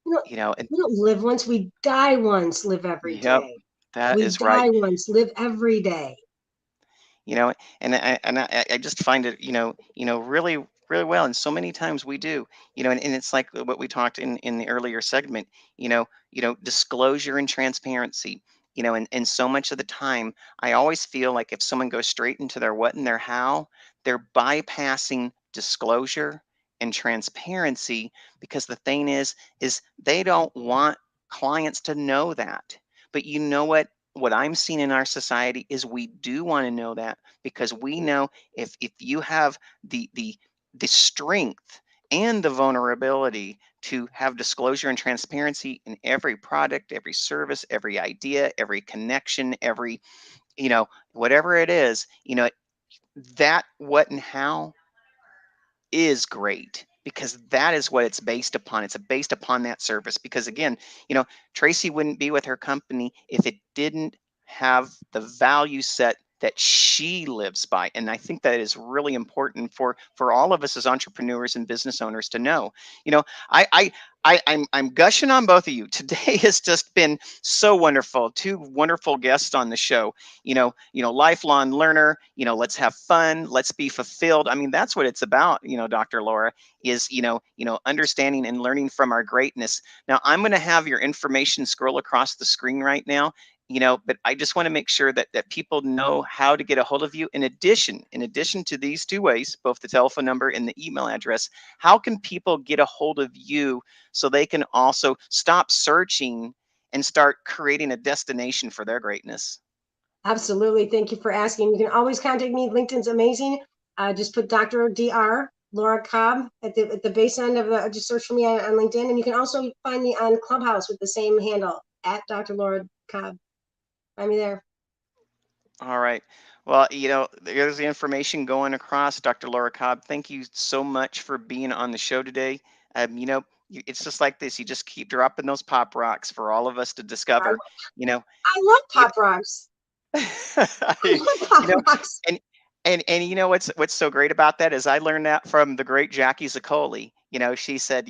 And we don't live once, we die once, live every yep, day. that We is right. die once, live every day. And I just find it, really, really well. And so many times we do, and it's like what we talked in the earlier segment, disclosure and transparency, and so much of the time, I always feel like if someone goes straight into their what and their how, they're bypassing disclosure and transparency because the thing is they don't want clients to know that. But you know what I'm seeing in our society is we do want to know that because we know if you have the strength and the vulnerability to have disclosure and transparency in every product, every service, every idea, every connection, every whatever it is, that what and how is great because that is what it's based upon. It's based upon that service. Because again, Tracy wouldn't be with her company if it didn't have the value set that she lives by. And I think that is really important for all of us as entrepreneurs and business owners to know. I I I'm gushing on both of you. Today has just been so wonderful. Two wonderful guests on the show. Lifelong learner. Let's have fun. Let's be fulfilled. I mean, that's what it's about. Dr. Laura is understanding and learning from our greatness. Now, I'm going to have your information scroll across the screen right now. But I just want to make sure that people know how to get a hold of you. In addition to these two ways, both the telephone number and the email address, how can people get a hold of you so they can also stop searching and start creating a destination for their greatness? Absolutely. Thank you for asking. You can always contact me. LinkedIn's amazing. Just put Dr. Dr. Laura Cobb at the base end of the, just search for me on LinkedIn. And you can also find me on Clubhouse with the same handle at Dr. Laura Cobb. Find me there. All right. Well, there's the information going across. Dr. Laura Cobb, thank you so much for being on the show today. It's just like this. You just keep dropping those pop rocks for all of us to discover. I love pop rocks. I love pop rocks. And what's so great about that is I learned that from the great Jackie Zaccoli. She said,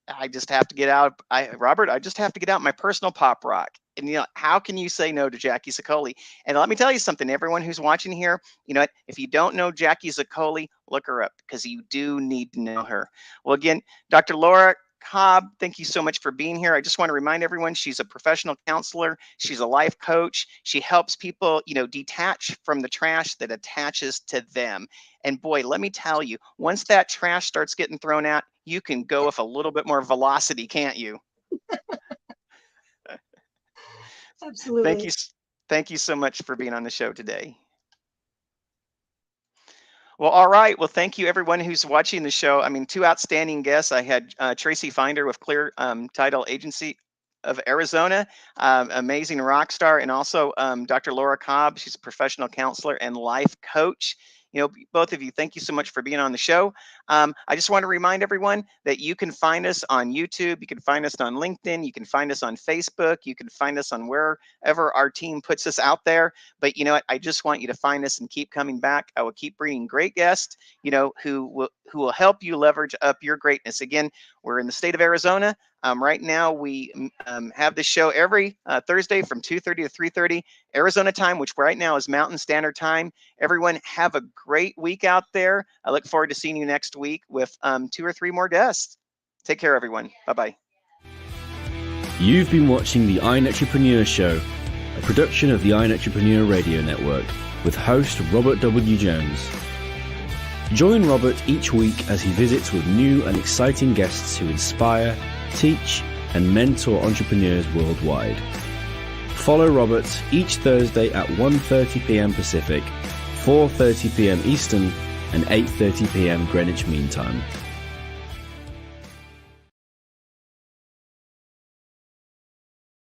I just have to get out. Robert, I just have to get out my personal pop rock. And how can you say no to Jackie Zaccoli? And let me tell you something, everyone who's watching here, if you don't know Jackie Zaccoli, look her up because you do need to know her. Well, again, Dr. Laura Cobb, thank you so much for being here. I just want to remind everyone she's a professional counselor. She's a life coach. She helps people, detach from the trash that attaches to them. And boy, let me tell you, once that trash starts getting thrown out, you can go with a little bit more velocity, can't you? Absolutely. Thank you so much for being on the show today. Well, all right. Well, thank you everyone who's watching the show. I mean, two outstanding guests. I had Tracy Finder with Clear Title Agency of Arizona, amazing rock star, and also Dr. Laura Cobb. She's a professional counselor and life coach. Both of you, thank you so much for being on the show. I just want to remind everyone that you can find us on YouTube. You can find us on LinkedIn. You can find us on Facebook. You can find us on wherever our team puts us out there. But you know what? I just want you to find us and keep coming back. I will keep bringing great guests, who will help you leverage up your greatness. Again, we're in the state of Arizona. Right now, we have this show every Thursday from 2:30 to 3:30 Arizona time, which right now is Mountain Standard Time. Everyone have a great week out there. I look forward to seeing you next week with 2 or 3 more guests. Take care, everyone. Bye-bye. You've been watching the iNetrepreneur Show, a production of the iNetrepreneur Radio Network with host Robert W. Jones. Join Robert each week as he visits with new and exciting guests who inspire, teach, and mentor entrepreneurs worldwide. Follow Robert each Thursday at 1:30 p.m. Pacific, 4:30 p.m. Eastern, and 8:30 p.m. Greenwich Mean Time.